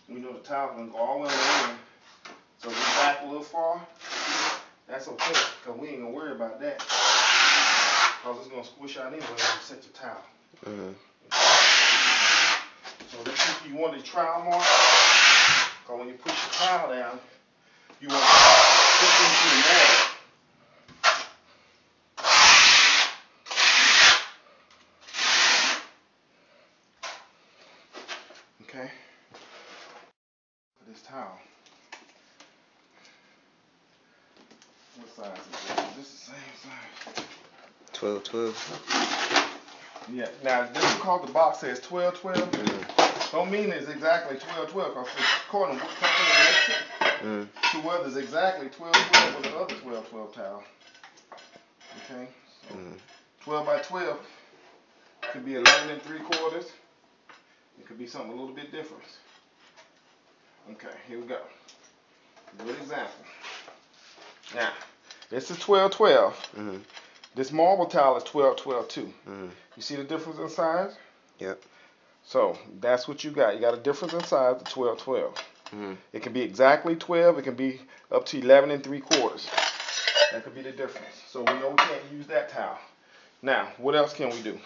We know the towel's gonna go all the way on the end. So if we back a little far, that's okay, because we ain't gonna worry about that. Because it's gonna squish out anyway when you set your towel. So this is, you want the trial mark, because when you push your towel down, you want to push into the water. Okay. For this towel. What size is this? Is this the same size? 12-12. Yeah. Now, just because the box says 12-12, don't mean it's exactly 12-12, because it's according to what company makes it. To whether it's exactly 12-12 with the other 12-12 towel. Okay. So 12 by 12 could be 11 3/4. It could be something a little bit different. Okay, here we go. Good example. Now, this is 12-12. This marble towel is 12-12 too. You see the difference in size? Yep. So that's what you got. You got a difference in size of 12-12. It can be exactly 12. It can be up to 11 3/4. That could be the difference. So we know we can't use that towel. Now, what else can we do?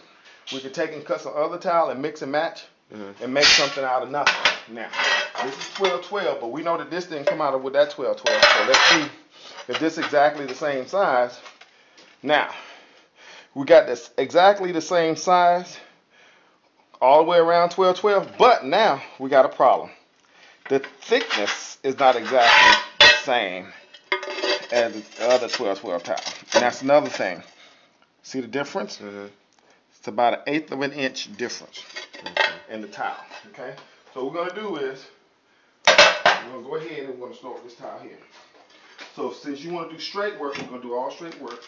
We could take and cut some other towel and mix and match and make something out of nothing. Now, this is 12-12, but we know that this didn't come out of with that 12-12. So let's see if this is exactly the same size. Now, we got this exactly the same size all the way around 12-12, but now we got a problem. The thickness is not exactly the same as the other 12-12 towel. And that's another thing. See the difference? It's about 1/8 of an inch difference in the towel. Okay? So what we're going to do is, we're going to go ahead and we're going to start with this towel here. So since you want to do straight work, we're going to do all straight work.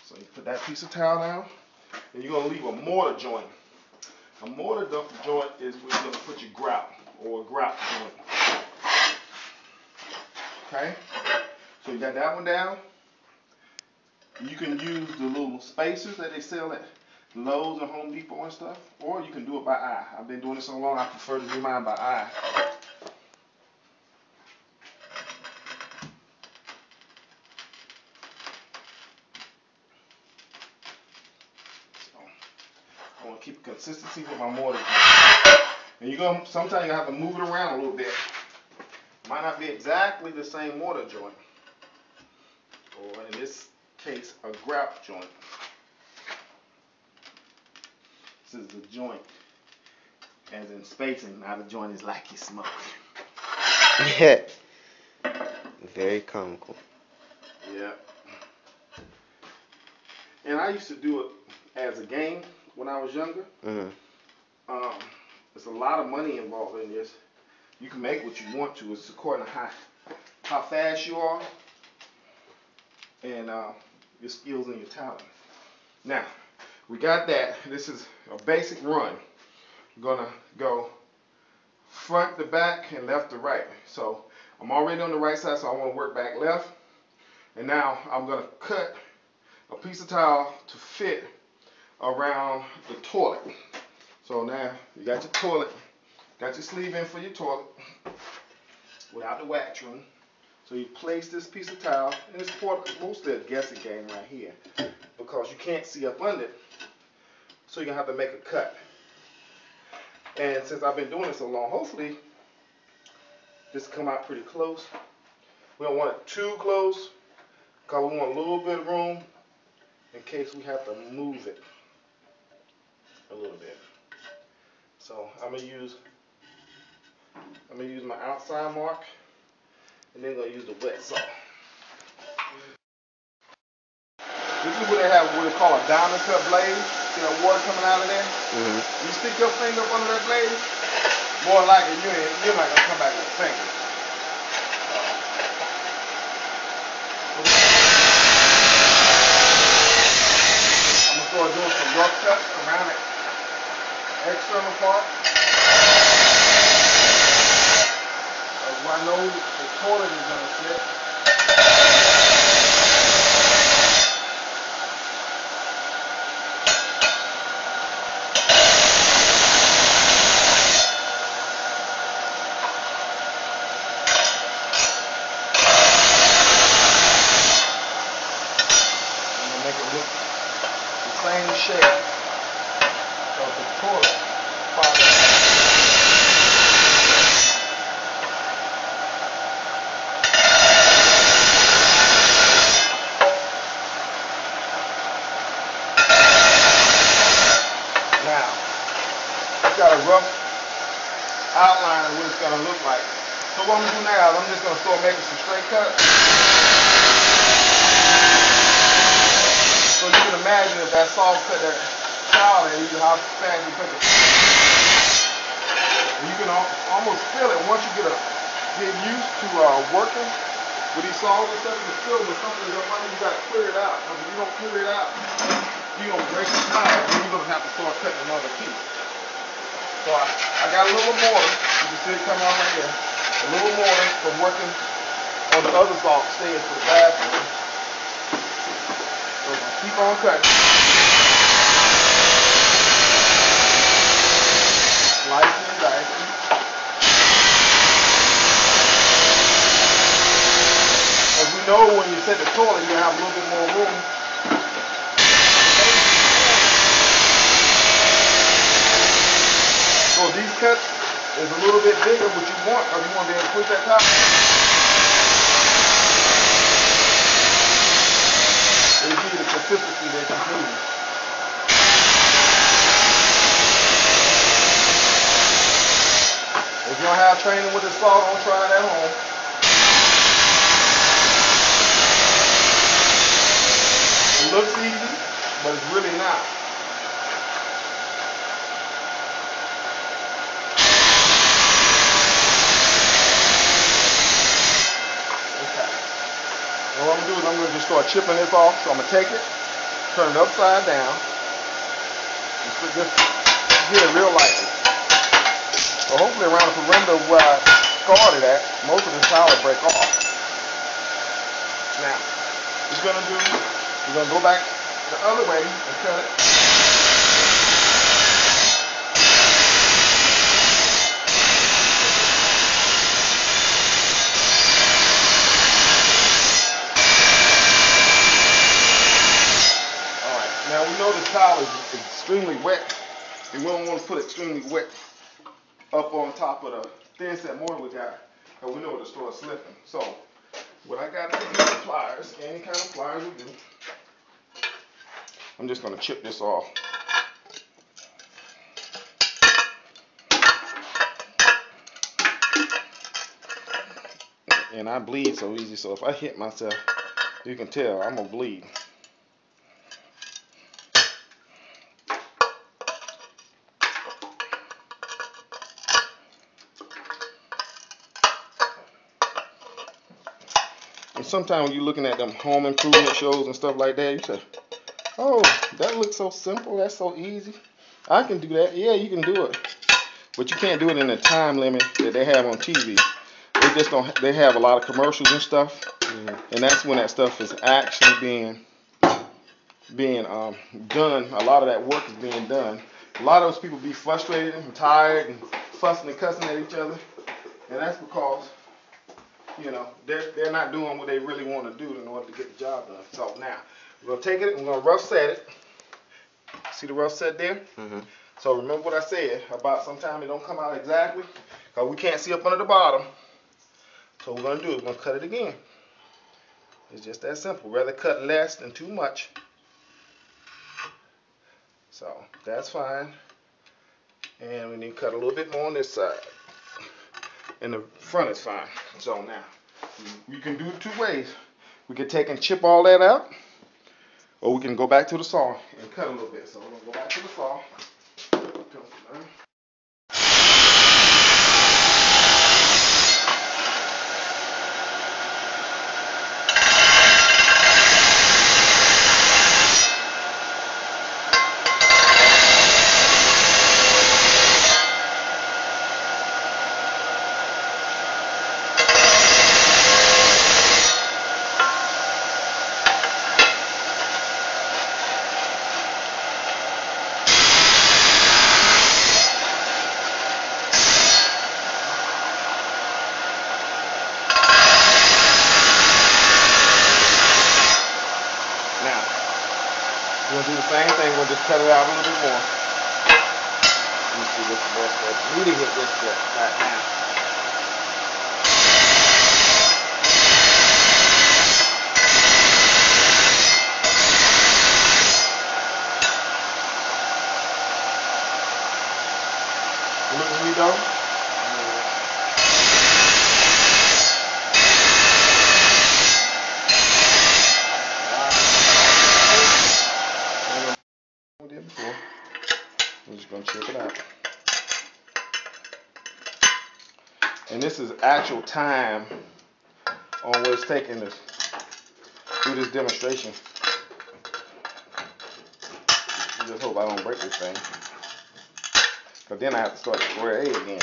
So you put that piece of towel down, and you're going to leave a mortar joint. A mortar joint is where you're going to put your grout, or a grout joint. Okay? So you got that one down. You can use the little spacers that they sell at Lowe's and Home Depot and stuff, or you can do it by eye. I've been doing it so long, I prefer to do mine by eye. So I want to keep consistency with my mortar. And you're gonna sometimes you have to move it around a little bit. Might not be exactly the same mortar joint, or in this case, a grout joint. This is the joint, as in spacing. Now the joint is like you smoke. Very comical. Yeah. And I used to do it as a game when I was younger. There's a lot of money involved in this. You can make what you want to. It's according to how fast you are and your skills and your talent. Now, we got that. This is a basic run. We're going to go front to back and left to right. So I'm already on the right side, so I want to work back left. And now I'm going to cut a piece of towel to fit around the toilet. So now you got your toilet, got your sleeve in for your toilet without the wax room. So you place this piece of towel, and it's mostly a guessing game right here because you can't see up under it. So you're going to have to make a cut. And since I've been doing it so long, hopefully this will come out pretty close. We don't want it too close because we want a little bit of room in case we have to move it a little bit. So I'm gonna use my outside mark, and then gonna use the wet saw. This is what they have, what they call a diamond cut blade. See that water coming out of there? You stick your finger up under that blade, more likely you're not gonna come back with a finger. I'm gonna start doing some rough cuts around it. External part. Where I know the toilet is going to sit. outline of what it's gonna look like. So what I'm gonna do now is I'm just gonna start making some straight cuts. So you can imagine if that saw cut that towel in, how fast you cut it. And you can almost feel it once you get used to working with these saws and stuff. You can feel when something's up under, you gotta clear it out. Because if you don't clear it out, you're gonna break the tile, and you're gonna have to start cutting another piece. So I got a little mortar. You can see it come out right here. A little mortar from working on the other saw stairs for the bathroom. So I'm gonna keep on cutting. Slicing and dicing. As we know, when you set the toilet, you're gonna have a little bit more room. So these cuts is a little bit bigger what you want, or you want to be able to push that top. It'll give you the consistency that you need. If you don't have training with this saw, don't try it at home. It looks easy, but it's really not. What I'm going to do is I'm going to just start chipping this off. So I'm going to take it, turn it upside down, and just get it real lightly. So hopefully around the perimeter where I started at, most of this tile will break off. Now, what you're going to do, you're going to go back the other way and cut it. Now we know the towel is extremely wet, and we don't want to put extremely wet up on top of the thin set mortar we got, because we know it'll start slipping. So what I got is these pliers, any kind of pliers will do. I'm just going to chip this off. And I bleed so easy, so if I hit myself, you can tell I'm going to bleed. And sometimes when you're looking at them home improvement shows and stuff like that, you say, oh, that looks so simple, that's so easy. I can do that. Yeah, you can do it. But you can't do it in the time limit that they have on TV. They just don't, they have a lot of commercials and stuff. And that's when that stuff is actually being done. A lot of that work is being done. A lot of those people be frustrated and tired and fussing and cussing at each other. And that's because, you know, they're not doing what they really want to do in order to get the job done. So now, we're going to take it and we're going to rough set it. See the rough set there? Mm-hmm. So remember what I said about sometimes it don't come out exactly because we can't see up under the bottom. So what we're going to do is we're going to cut it again. It's just that simple. Rather cut less than too much. So that's fine. And we need to cut a little bit more on this side. And the front is fine. So now, you can do it two ways. We can take and chip all that out, or we can go back to the saw and cut a little bit. So we're going to go back to the saw. We're going to do the same thing, we'll just cut it out a little bit more. Let me see what's the best way. We need to hit this step right now. Look at me though. And this is actual time on what it's taking to do this demonstration. I just hope I don't break this thing. But then I have to start the square A again.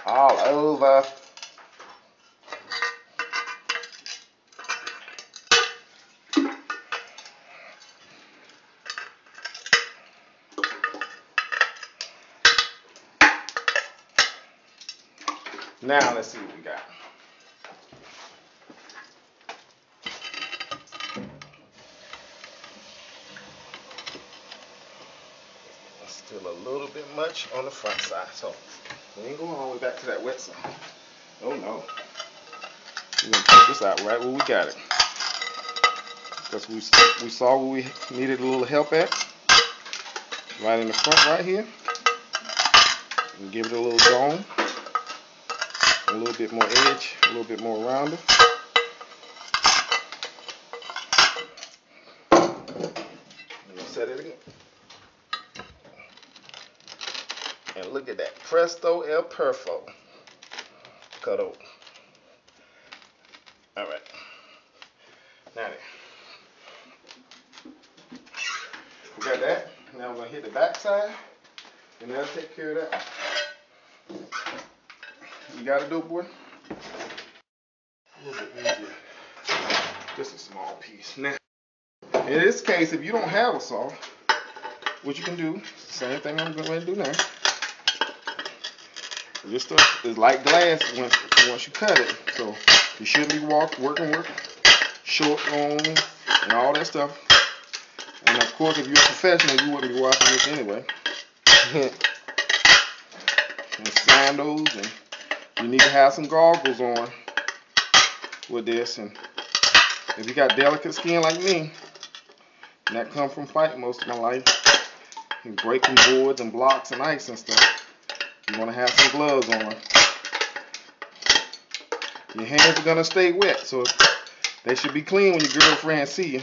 All over. Now let's see what we got. Still a little bit much on the front side, so we ain't going all the way back to that wet side. Oh no. We're gonna take this out right where we got it. Because we saw where we needed a little help at. Right in the front right here. And give it a little dome. A little bit more edge, a little bit more rounder. I'm gonna set it again. And look at that, presto el perfo. Cut over. All right. Now then, we got that. Now we're gonna hit the back side, and that'll take care of that. You got it, though, boy. A little bit easier. Just a small piece. Now, in this case, if you don't have a saw, what you can do, same thing I'm going to do now. This stuff is like glass once you cut it, so you shouldn't be working short on and all that stuff. And of course, if you're a professional, you wouldn't be watching this anyway. And sandals, and you need to have some goggles on with this. And if you got delicate skin like me, and that come from fighting most of my life, and breaking boards and blocks and ice and stuff. You want to have some gloves on. Your hands are going to stay wet, so they should be clean when your girlfriend see you.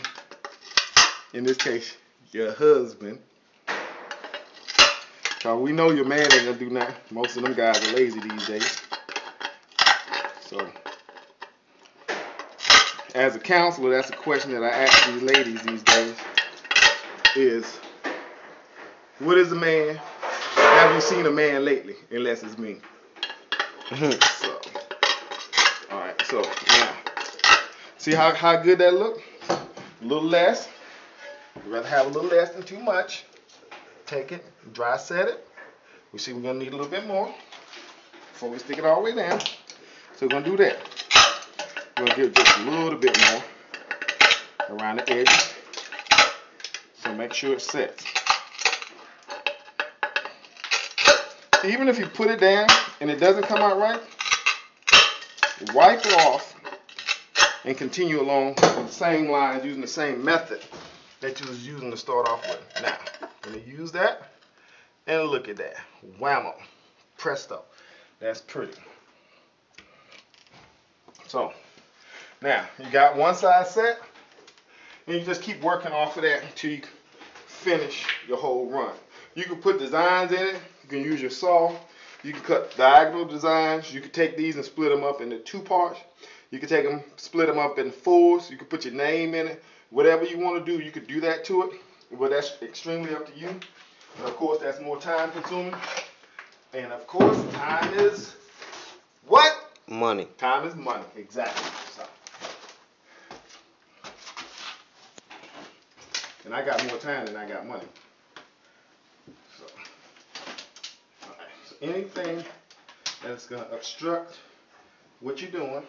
In this case, your husband. Because we know your man ain't going to do nothing. Most of them guys are lazy these days. So, as a counselor, that's a question that I ask these ladies these days. Is, what is a man? Have you seen a man lately? Unless it's me. So, alright, so now, see how good that look? A little less. We'd rather have a little less than too much. Take it, dry set it. We see we're going to need a little bit more before we stick it all the way down. So we're going to do that. We're going to give just a little bit more around the edges. So make sure it sets. Even if you put it down and it doesn't come out right, wipe it off and continue along the same lines using the same method that you was using to start off with. Now, I'm going to use that, and look at that. Whammo. Presto. That's pretty. So, now, you got one side set, and you just keep working off of that until you finish your whole run. You can put designs in it. You can use your saw. You can cut diagonal designs. You can take these and split them up into two parts. You can take them, split them up in fours. You can put your name in it. Whatever you want to do, you could do that to it. But that's extremely up to you. And of course, that's more time consuming. And of course, time is what? Money. Time is money. Exactly. So. And I got more time than I got money. So, all right. So anything that's going to obstruct what you're doing,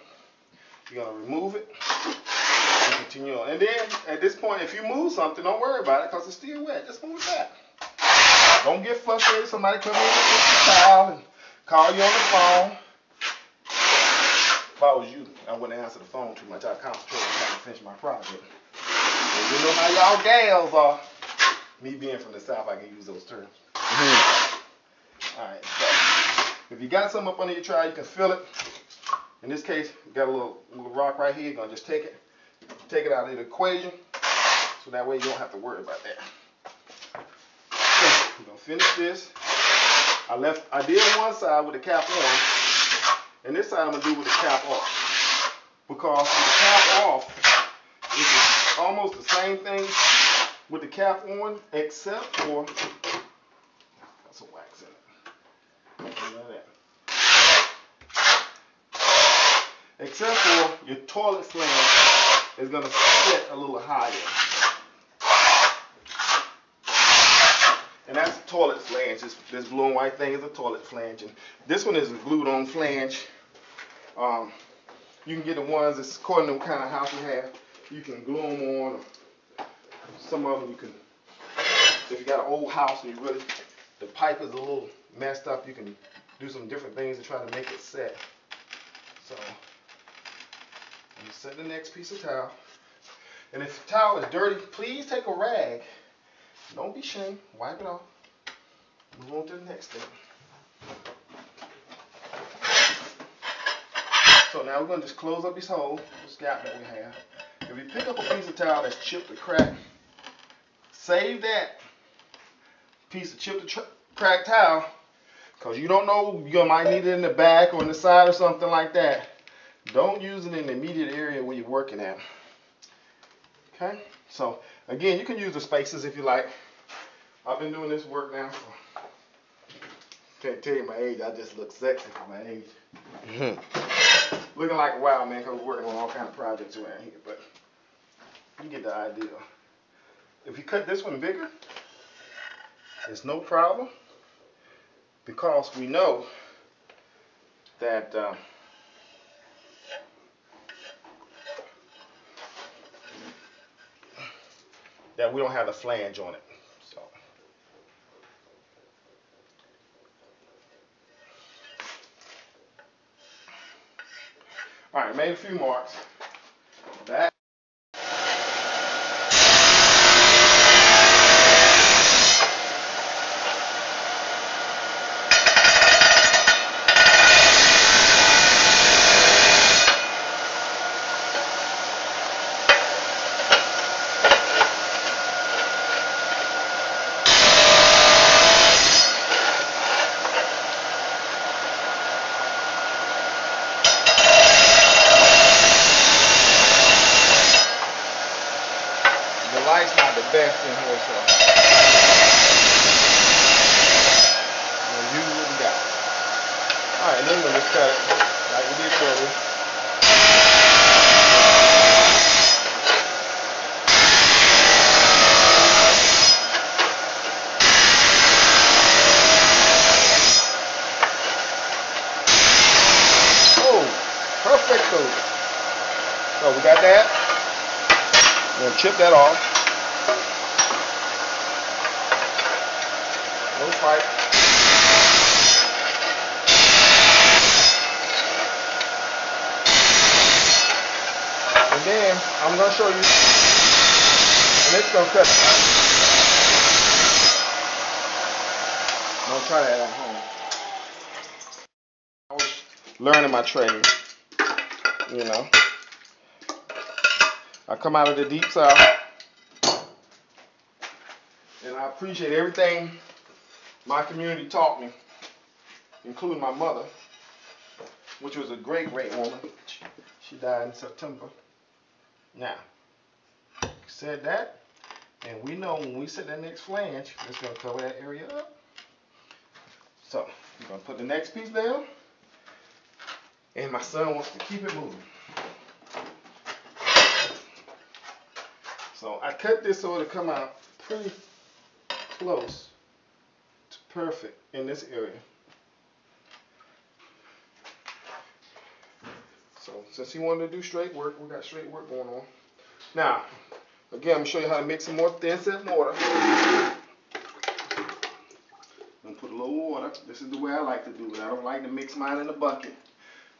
you're going to remove it and continue on. And then at this point, if you move something, don't worry about it because it's still wet. Just move it back. Don't get frustrated. Somebody come in with your child and call you on the phone. If I was you, I wouldn't answer the phone too much. I'd concentrate on trying to finish my project. And you know how y'all gals are. Me being from the South, I can use those terms. Alright, so if you got something up under your trowel, you can feel it. In this case, you got a little rock right here. You're going to just take it out of the equation. So that way you don't have to worry about that. So, we're going to finish this. I did one side with the cap on. And this side I'm going to do with the cap off. Because with the cap off, it's almost the same thing with the cap on, except for, got some wax in it. None of that. Except for your toilet flange is going to sit a little higher. And that's a toilet flange. This blue and white thing is a toilet flange. And this one is a glued on flange. You can get the ones that's according to what kind of house you have. You can glue them on. Or some of them you can, if you got an old house and you really, the pipe is a little messed up, you can do some different things to try to make it set. So, I'm going to set the next piece of towel. And if the towel is dirty, please take a rag. Don't be ashamed. Wipe it off. Move on to the next thing. So now we're going to just close up this hole, this gap that we have. If you pick up a piece of towel that's chipped or cracked, save that piece of chipped or cracked towel, because you don't know, you might need it in the back or in the side or something like that. Don't use it in the immediate area where you're working at. Okay? So, again, you can use the spaces if you like. I've been doing this work now for, can't tell you my age, I just look sexy for my age. Looking like a wild man because we're working on all kind of projects around here, but you get the idea. If you cut this one bigger, it's no problem, because we know that that we don't have the flange on it. So all right, made a few marks. That light's not the best in here, so we'll use what we got. Alright, then we'll just cut it like we did earlier. Oh, perfecto. So we got that. We're going to chip that off. No pipe. And then I'm going to show you the next going to cut it. I'm going to try that at home. I was learning my trade, you know. I come out of the deep south, and I appreciate everything my community taught me, including my mother, which was a great, great woman. She died in September. Now, said that, and we know when we set that next flange, it's going to cover that area up. So, we're going to put the next piece down, and my son wants to keep it moving. So I cut this so it'll come out pretty close to perfect in this area. So since he wanted to do straight work, we got straight work going on. Now, again, I'm going to show you how to make some more thin set mortar. I'm going to put a little water. This is the way I like to do it. I don't like to mix mine in a bucket.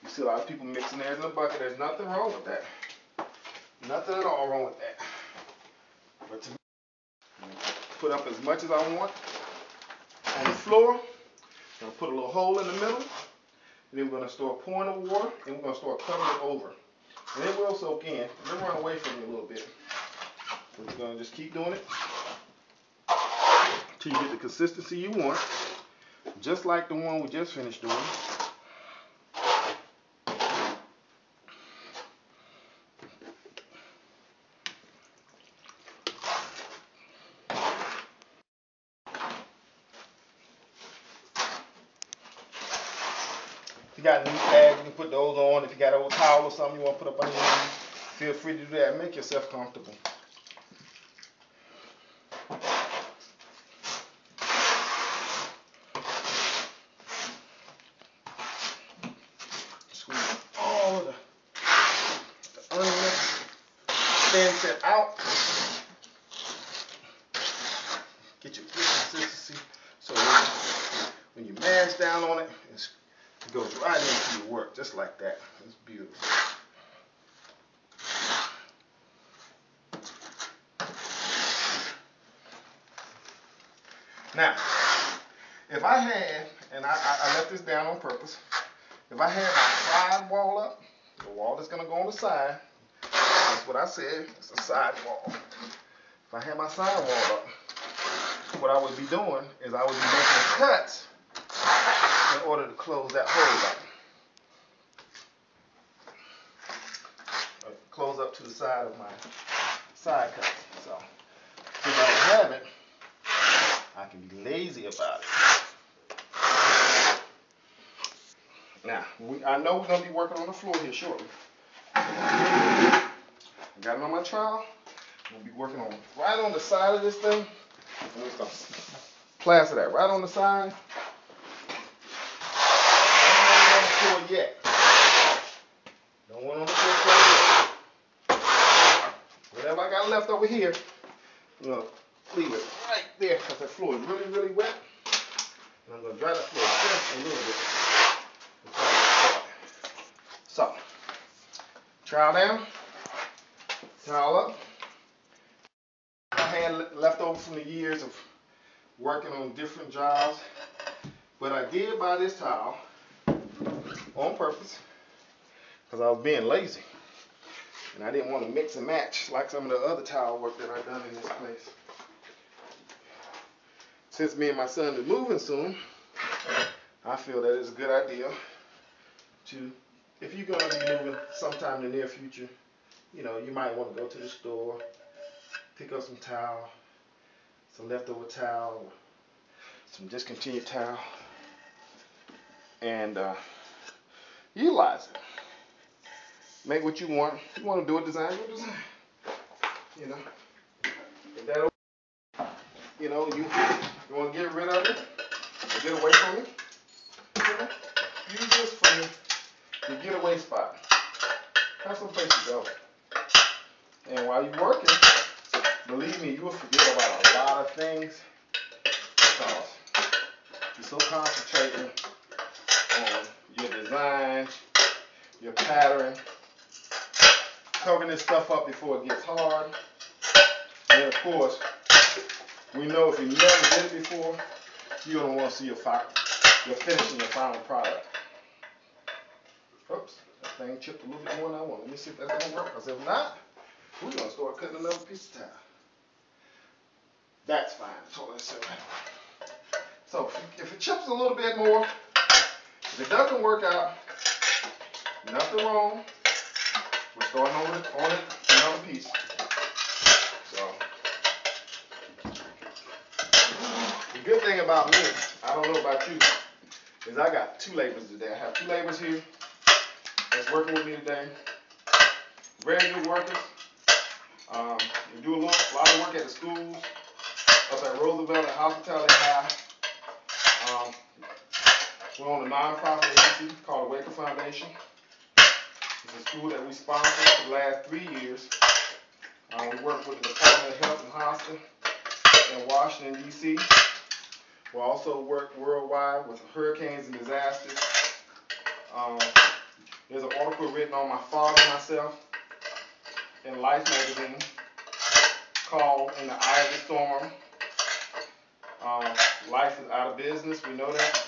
You see a lot of people mixing theirs in a bucket. There's nothing wrong with that. Nothing at all wrong with that. But to put up as much as I want on the floor. I'm going to put a little hole in the middle. And then we're going to start pouring the water, and we're going to start covering it over. And it will soak in. It'll run away from you a little bit. So we're going to just keep doing it until you get the consistency you want. Just like the one we just finished doing. you got knee pads, you can put those on. If you got an old towel or something you want to put up on your knee, feel free to do that. Make yourself comfortable. Squeeze all of the unnecessary set out. Get your good consistency so when you mash down on it, it goes right into your work just like that. It's beautiful. Now, if I had, and I left this down on purpose, if I had my side wall up, the wall that's going to go on the side, that's what I said, it's a side wall. If I had my side wall up, what I would be doing is I would be making cuts in order to close that hole up. Close up to the side of my side cuts. So, since I don't have it, I can be lazy about it. Now, I know we're going to be working on the floor here shortly. I got it on my trowel. I'm going to be working on right on the side of this thing. I'm just going to plaster that right on the side. Don't want it on the floor yet. Don't want it on the floor yet. Whatever I got left over here, I'm going to leave it right there because that floor is really, really wet. And I'm going to dry that floor just a little bit. So, trowel down, towel up. I had left over from the years of working on different jobs, but I did buy this towel on purpose because I was being lazy and I didn't want to mix and match like some of the other towel work that I've done in this place. Since me and my son is moving soon, I feel that it's a good idea to, if you're going to be moving sometime in the near future, you know, you might want to go to the store, pick up some towel, some leftover towel, some discontinued towel, and utilize it. Make what you want. If you want to do a design, do a design. You know, if that, you know, you want to get rid of it, or get away from it, you know, use this for your getaway spot. Have some place to go. And while you're working, believe me, you will forget about a lot of things because you're so concentrating on your design, your pattern, covering this stuff up before it gets hard. And of course, we know if you never did it before, you're going to want to see your finishing your final product. Oops, that thing chipped a little bit more than I want. Let me see if that's going to work. Because if not, we're going to start cutting another piece of towel. That's fine. Totally simple. So if it chips a little bit more, if it doesn't work out, nothing wrong. We're starting on it another piece. So the good thing about me, I don't know about you, is I got two laborers today. I have two laborers here that's working with me today. Very good workers. We do a lot of work at the schools, up at Roosevelt and Hospitality High. We're on a non-profit agency called R Waker Foundation. It's a school that we sponsored for the last 3 years. We work with the Department of Health and Hospital in Washington, D.C. We also work worldwide with hurricanes and disasters. There's an article written on my father and myself in Life magazine called In the Eye of the Storm. Life is out of business, we know that.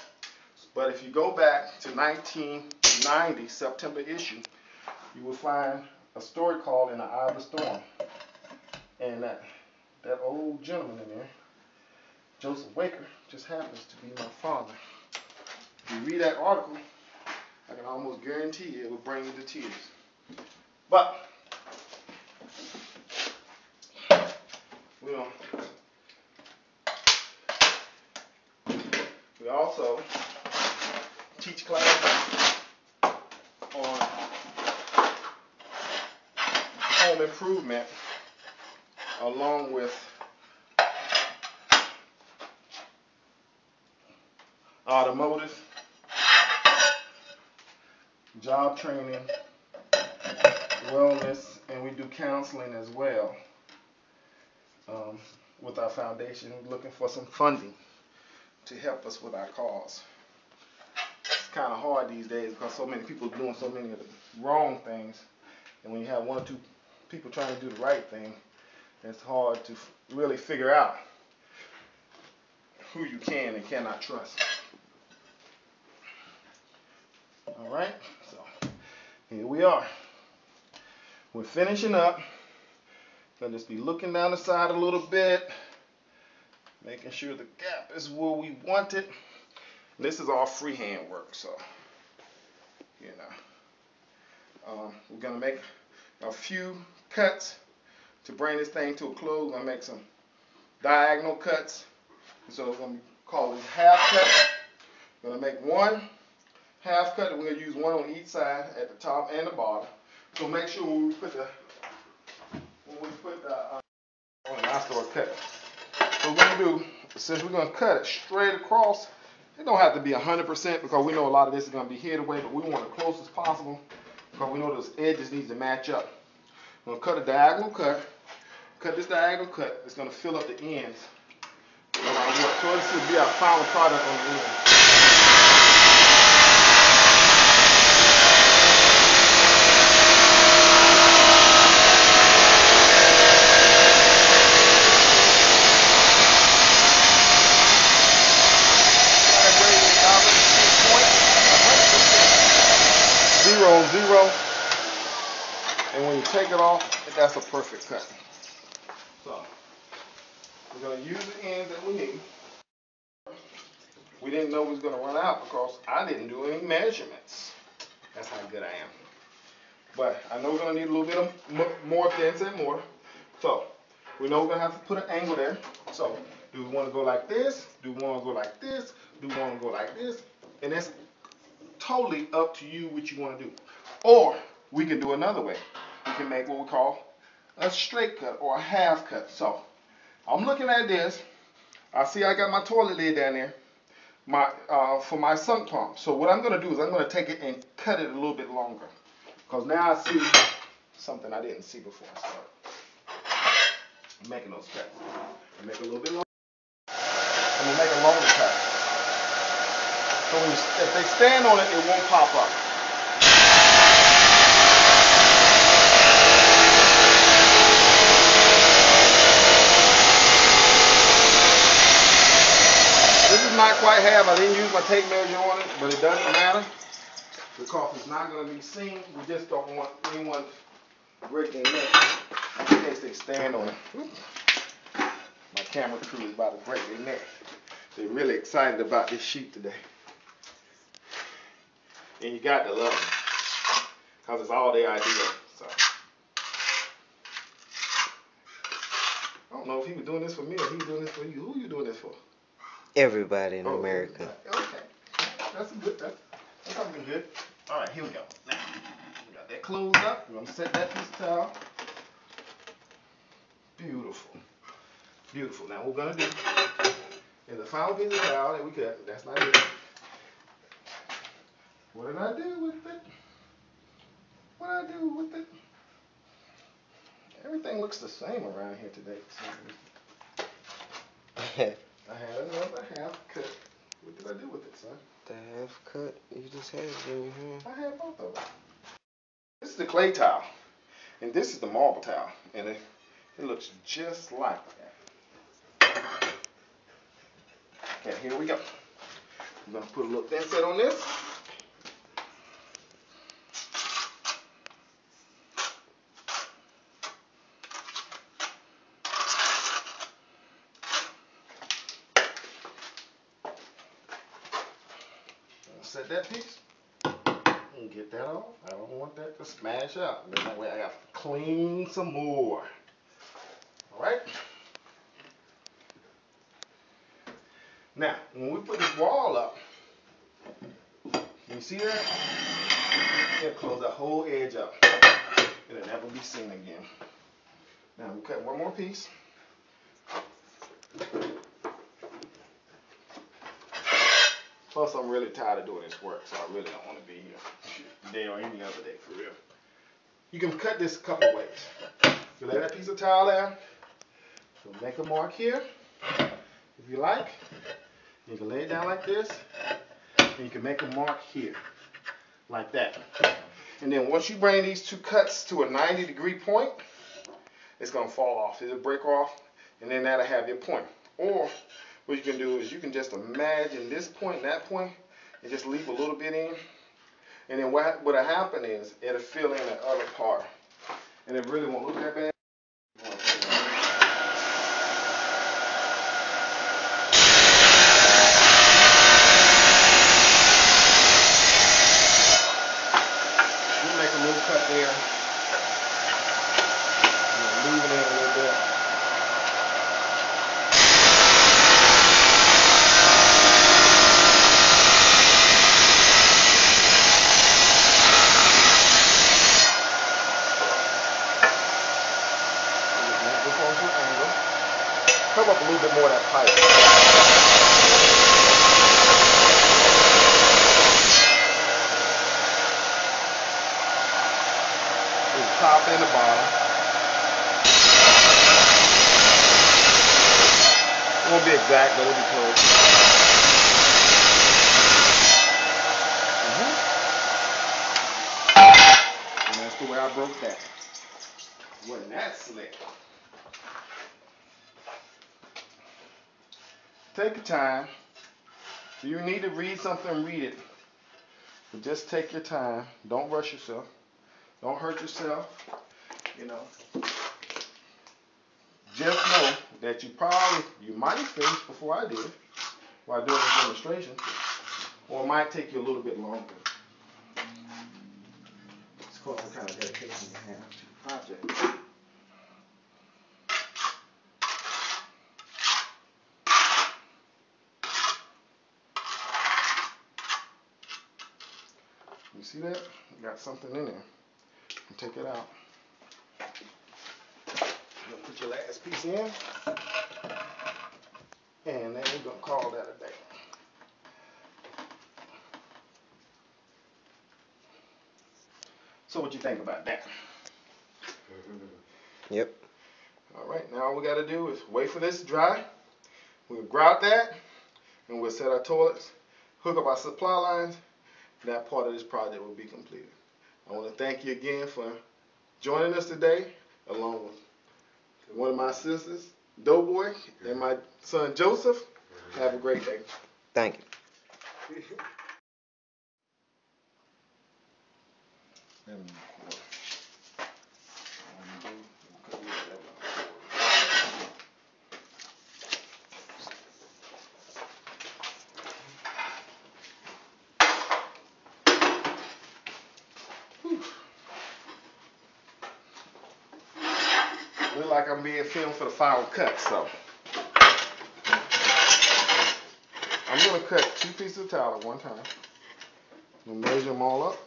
But if you go back to 1990, September issue, you will find a story called In the Eye of the Storm. And that old gentleman in there, Joseph Waker, just happens to be my father. If you read that article, I can almost guarantee you it will bring you to tears. But we also teach classes home improvement along with automotive, job training, wellness, and we do counseling as well. With our foundation, we're looking for some funding to help us with our cause. It's kind of hard these days because so many people are doing so many of the wrong things, and when you have one or two people trying to do the right thing, it's hard to really figure out who you can and cannot trust. All right, so here we are. We're finishing up. Gonna just be looking down the side a little bit, making sure the gap is where we want it. This is all freehand work, so you know. We're gonna make a few cuts to bring this thing to a close. We're gonna make some diagonal cuts. So we're gonna call these half cuts. We're gonna make one half cut, and we're gonna use one on each side at the top and the bottom. So make sure when we put the I start cutting. So what we're gonna do, since we're gonna cut it straight across, it don't have to be 100% because we know a lot of this is gonna be hid away, but we want it close as possible because we know those edges need to match up. We're gonna cut a diagonal cut. Cut this diagonal cut. It's gonna fill up the ends. So this will be our final product on the end. Zero, and when you take it off, that's a perfect cut. So we're going to use the ends that we need. We didn't know we was going to run out because I didn't do any measurements. That's how good I am. But I know we're going to need a little bit of more thin and mortar. So we know we're going to have to put an angle there. So do we want to go like this? Do we want to go like this? Do we want to go like this? And that's totally up to you what you want to do. Or we can do another way. We can make what we call a straight cut or a half cut. So I'm looking at this. I see I got my toilet lid down there for my sump pump. So what I'm going to do is I'm going to take it and cut it a little bit longer. Because now I see something I didn't see before I started. I'm making those cuts. I make a little bit longer. I'm going to make a longer cut. So if they stand on it, it won't pop up. This is not quite half. I didn't use my tape measure on it, but it doesn't matter because it's not going to be seen. We just don't want anyone breaking their neck in case they stand on it. My camera crew is about to break their neck. They're really excited about this shoot today. And you got to love them because it's all their idea. So I don't know if he was doing this for me or he was doing this for you. Who are you doing this for? Everybody in America. Okay. That's good. That's something good. All right, here we go. Now, we got that closed up. We're going to set that piece of towel. Beautiful. Beautiful. Now, what we're going to do is the final piece of towel that we cut. That's not it. What did I do with it? What did I do with it? Everything looks the same around here today. I had another half cut. What did I do with it, son? The half cut? You just had it in your hand. I had both of them. This is the clay towel. And this is the marble towel. And it looks just like that. Okay, here we go. I'm going to put a little thin set on this. Set that piece and get that off. I don't want that to smash out. And then that way I have to clean some more. Alright? Now, when we put this wall up, can you see that? It'll close that whole edge up. It'll never be seen again. Now we cut one more piece. Plus, I'm really tired of doing this work, so I really don't want to be here today or any other day, for real. You can cut this a couple ways. You lay that piece of towel there. So make a mark here, if you like. You can lay it down like this, and you can make a mark here, like that. And then once you bring these two cuts to a 90-degree point, it's going to fall off. It'll break off, and then that'll have your point. Or what you can do is you can just imagine this point and that point, and just leave a little bit in. And then what'll happen is it'll fill in the other part, and it really won't look that bad. Make a little cut there. Leave it in a little bit. Come up a little bit more of that pipe. The top and the bottom. It won't be exact, but it'll be close. And that's the way I broke that. Wasn't that slick? Take your time. If you need to read something, read it. But just take your time. Don't rush yourself. Don't hurt yourself. You know. Just know that you might finish before I did while doing this demonstration, or it might take you a little bit longer. It's called the kind of dedication you have to the project. You see that? Got something in there. You take it out. You're gonna put your last piece in, and then we're gonna call that a day. So what you think about that? Yep. All right, now all we gotta do is wait for this to dry. We'll grout that, and we'll set our toilets, hook up our supply lines. That part of this project will be completed. I want to thank you again for joining us today, along with one of my sisters, Doughboy, and my son Joseph. Have a great day. Thank you. Look like I'm being filmed for the final cut, so I'm going to cut 2 pieces of towel at one time. I'm going to measure them all up.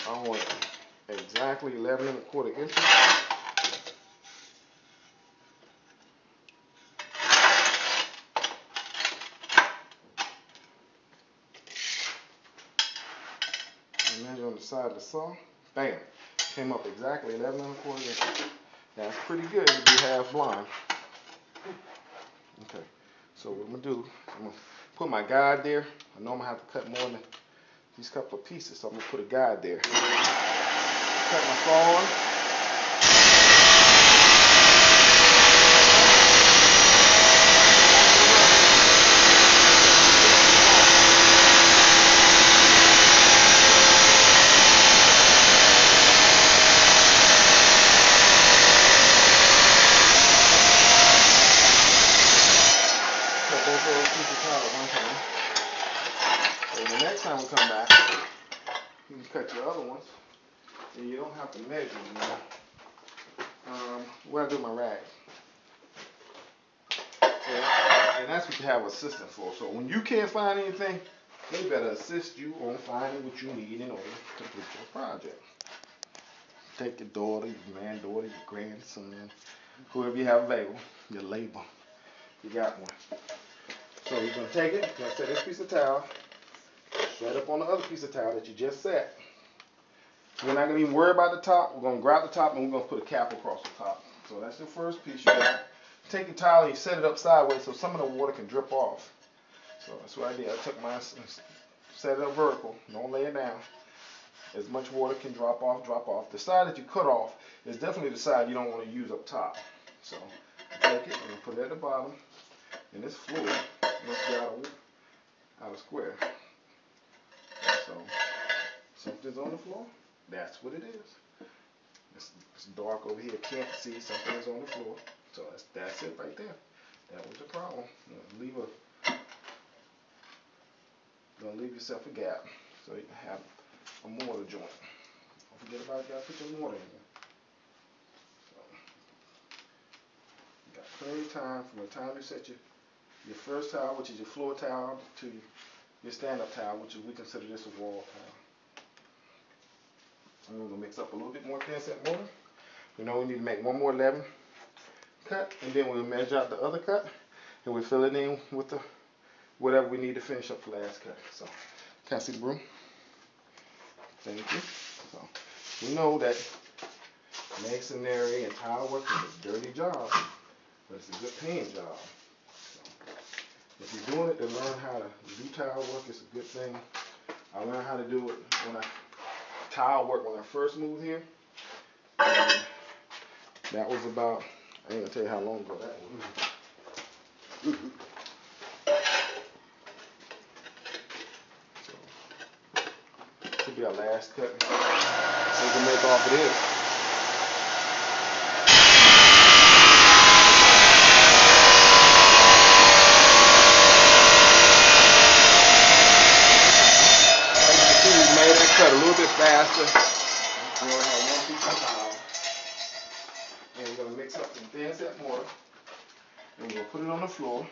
I want exactly 11¼ inches. And measure on the side of the saw. Bam. Came up exactly 11¼ inches. That's pretty good to be half blind. Okay, so what I'm going to do, I'm going to put my guide there. I know I'm going to have to cut more than these couple of pieces, so I'm going to put a guide there. Cut my saw on. The next time we come back, you can cut your other ones, and you don't have to measure them. Where I do my rag. And that's what you have an assistant for. So when you can't find anything, they better assist you on finding what you need in order to complete your project. take your daughter, your granddaughter, your grandson, whoever you have available, your label. You got one. So you're going to take it, you're going to set this piece of towel straight up on the other piece of towel that you just set. We're not going to even worry about the top. We're going to grab the top and we're going to put a cap across the top. So that's the first piece you got. Take your towel and you set it up sideways so some of the water can drip off. So that's what I did. I took mine and set it up vertical. Don't lay it down. As much water can drop off, drop off. The side that you cut off is definitely the side you don't want to use up top. So take it and put it at the bottom. And this floor must get out of square. So something's on the floor. That's what it is. It's dark over here. Can't see. Something is on the floor. So that's it right there. That was the problem. Gonna leave yourself a gap so you can have a mortar joint. Don't forget about it. You gotta put your mortar in there. So you got plenty of time from the time you set your first towel, which is your floor towel, to your stand-up towel, which we consider this a wall towel. I'm going to mix up a little bit more thin set mortar. We know we need to make one more 11 cut, and then we'll measure out the other cut, and we'll fill it in with the whatever we need to finish up the last cut. So, can I see the broom? Thank you. So, we know that masonry and tile work is a dirty job, but it's a good paying job. If you're doing it to learn how to do tile work, it's a good thing. I learned how to do it when I first moved here. And that was about, I ain't gonna tell you how long ago that was. So, this will be our last cut. We can make off of this. Cut a little bit faster. We only have one piece of towel. And we're going to mix up some thin set mortar. And we're going to put it on the floor.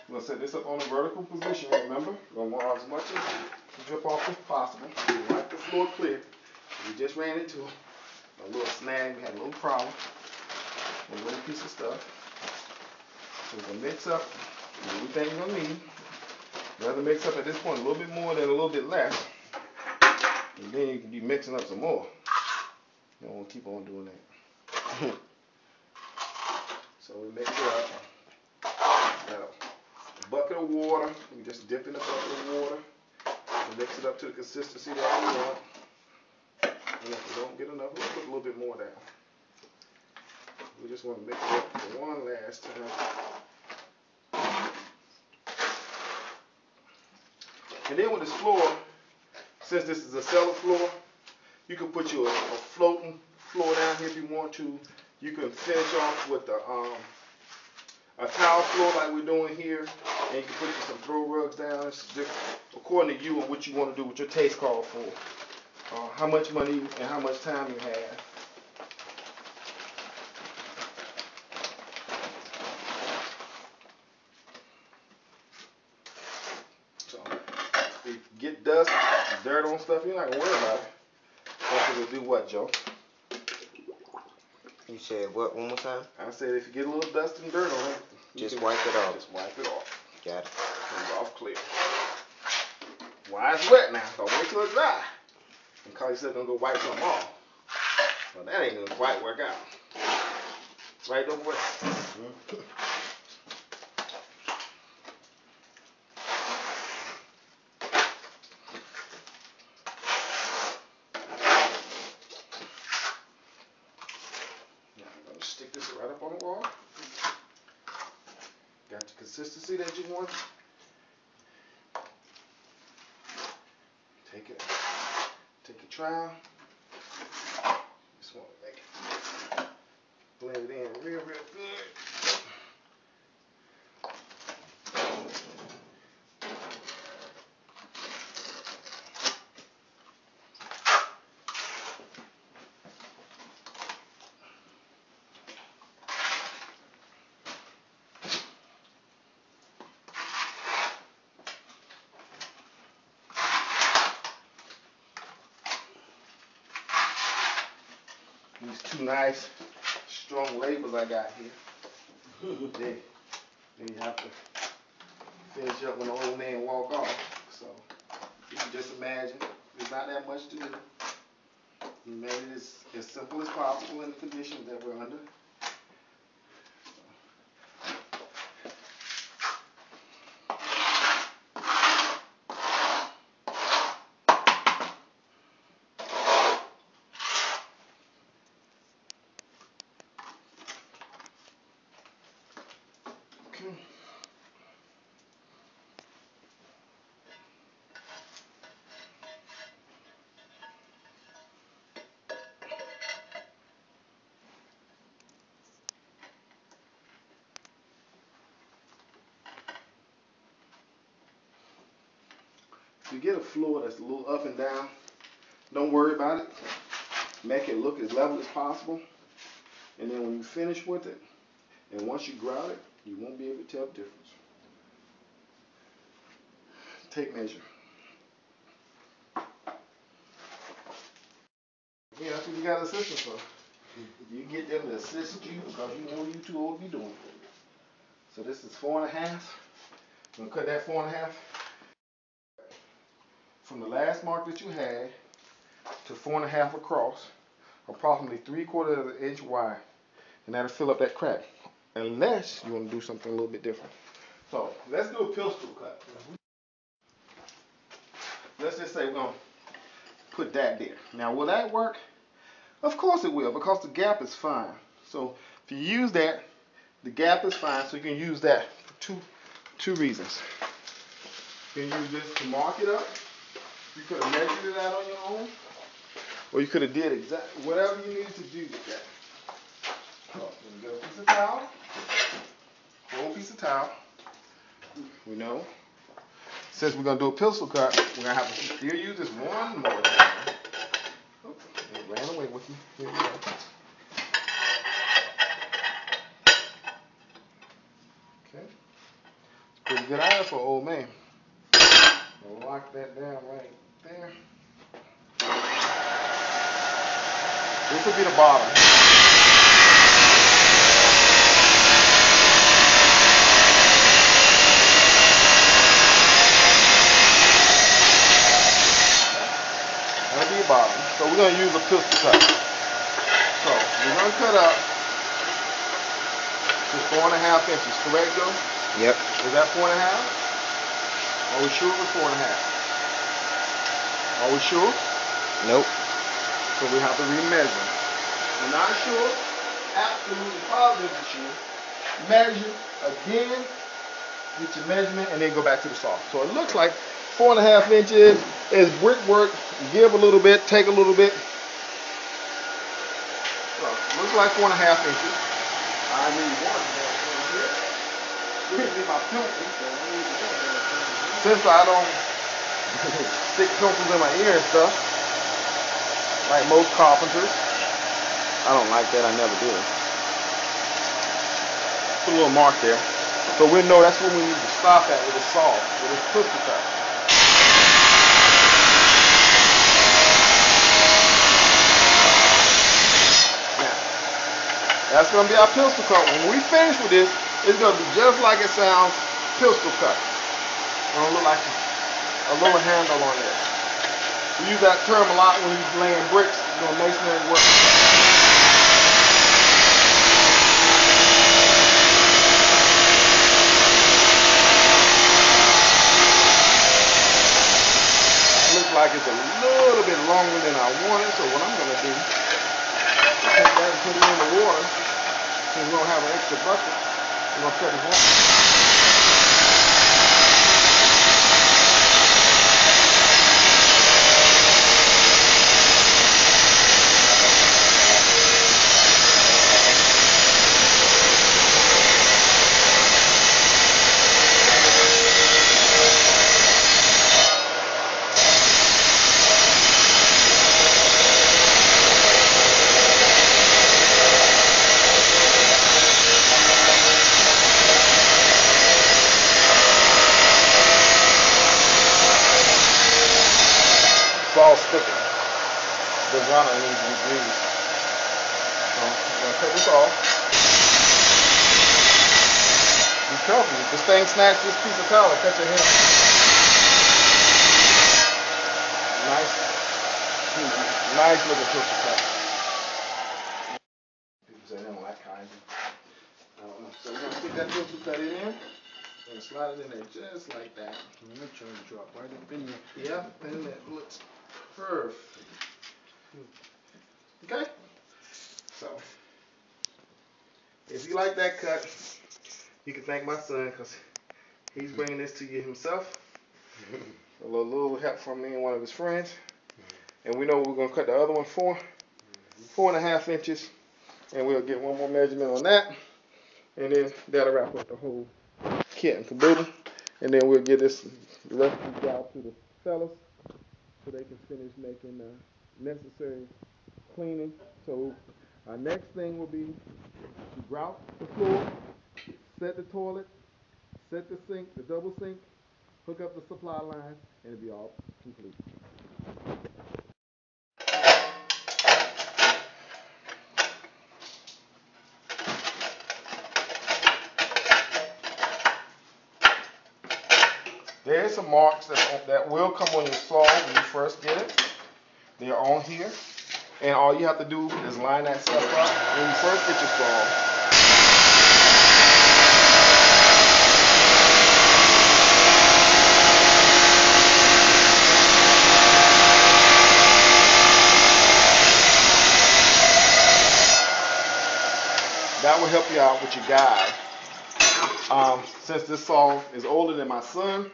We're going to set this up on a vertical position. Remember, we're going to want as much as drip off as possible. We wipe the floor clear. We just ran into a little snag. We had a little problem. A little piece of stuff. So we're going to mix up what we think we're going to need. We'd rather mix up at this point a little bit more than a little bit less. And then you can be mixing up some more. You don't want to keep on doing that. So we mix it up. Got a bucket of water. We just dip in a bucket of water. And mix it up to the consistency that we want. And if we don't get enough, we'll put a little bit more down. We just want to mix it up for one last time. And then with this floor, since this is a cellar floor, you can put a floating floor down here if you want to. You can finish off with a tile floor like we're doing here, and you can put some throw rugs down. It's just according to you and what you want to do, what your taste calls for, how much money and how much time you have. Get dust, dirt on stuff, you're not going to worry about it. Something will do what, Joe? You said what one more time? I said if you get a little dust and dirt on it, just wipe it off. Just wipe it off. Got it. It's off clear. Why it's wet now? Don't wait till it's dry. And call yourself going to go wipe something off. Well, that ain't going to quite work out. Right, though, boy? Mm-hmm. Stick this right up on the wall. Got the consistency that you want. Take your trowel. Just want to make it blend it in real good. These two nice, strong labels I got here. They have to finish up when the old man walk off. So you can just imagine there's not that much to it. We made it as simple as possible in the conditions that we're under. Okay. If you get a floor that's a little up and down, don't worry about it. Make it look as level as possible. And then when you finish with it, and once you grout it, you won't be able to tell the difference. Tape measure. Yeah, that's what you got assistants for. You get them to assist you because you know you too old to be doing it. So this is 4.5. I'm gonna cut that 4.5 from the last mark that you had to 4.5 across, approximately 3/4 of an inch wide, and that'll fill up that crack. Unless you want to do something a little bit different. So let's do a pistol cut. Let's just say we're gonna put that there. Now will that work? Of course it will, because the gap is fine. So if you use that, the gap is fine, so you can use that for two reasons. You can use this to mark it up. You could have measured it out on your own, or you could have did exactly whatever you needed to do with that. So we get a piece of towel, whole piece of towel. We know, since we're gonna do a pistol cut, we're gonna have to still use this one more time. Oops, it ran away with me. Here we go. Okay. Pretty good iron for an old man. We'll lock that down right there. This will be the bottom. That'll be the bottom. So we're going to use a pistol cut. So we're going to cut up to 4.5 inches, correct, Joe? Yep. Is that 4.5? Are we sure it was 4.5? Are we sure? Nope. So we have to remeasure. We're not sure, absolutely positively sure. Measure again, get your measurement, and then go back to the saw. So it looks like 4.5 inches is brickwork. Give a little bit, take a little bit. So it looks like 4.5 inches. I need 1.5 here. This is my pencil. Since I don't stick pencils in my ear and stuff, like most carpenters. I don't like that, I never do. Put a little mark there. So we know that's when we need to stop at with the saw, with this pistol cut. Now, that's going to be our pistol cut. When we finish with this, it's going to be just like it sounds, pistol cut. It's going to look like a little handle on there. We use that term a lot when you're laying bricks, doing masonry work. Looks like it's a little bit longer than I wanted, so what I'm going to do is take that and put it in the water. Since we don't have an extra bucket, we're going to cut it off. Saw sticking. The runner needs to be greased. So I'm gonna cut this off. Be careful. If this thing snatch this piece of towel, cut your hand. Nice looking pistol cut. People say they don't like kind. I don't know. So we're gonna stick that pistol cut in and slide it in there just like that. Make sure it drop right up in there. Yeah, and that looks perfect. Okay? So, if you like that cut, you can thank my son because he's bringing this to you himself. A little help from me and one of his friends. And we know we're going to cut the other one 4.5 inches. And we'll get one more measurement on that. And then that'll wrap up the whole kit and caboodle. And then we'll get the rest of the job to the fellas so they can finish making necessary cleaning. So our next thing will be to grout the floor, set the toilet, set the sink, the double sink, hook up the supply line, and it'll be all complete. There's some marks that will come on your saw when you first get it. They're on here. And all you have to do is line that stuff up when you first get your saw. That will help you out with your guide. Since this saw is older than my son,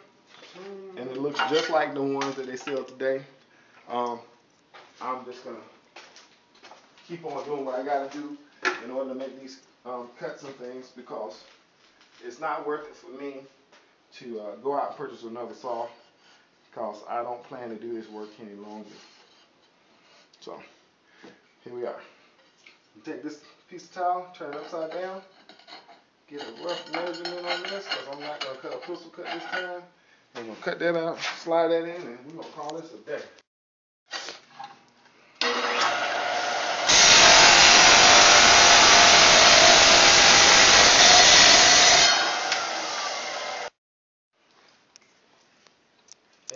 and it looks just like the ones that they sell today, I'm just gonna keep on doing what I gotta do in order to make these cuts and things, because it's not worth it for me to go out and purchase another saw, because I don't plan to do this work any longer. So here we are. Take this piece of towel, turn it upside down, get a rough measurement on this, because I'm not going to cut a pistol cut this time. I'm going to cut that out, slide that in, and we're going to call this a day.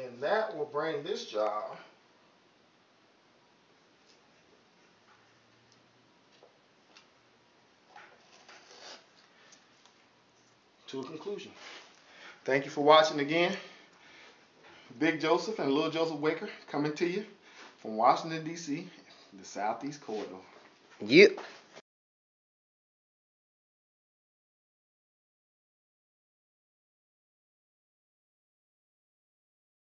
And that will bring this job to a conclusion. Thank you for watching again. Big Joseph and Little Joseph Waker coming to you from Washington, D.C., the Southeast Corridor. Yep.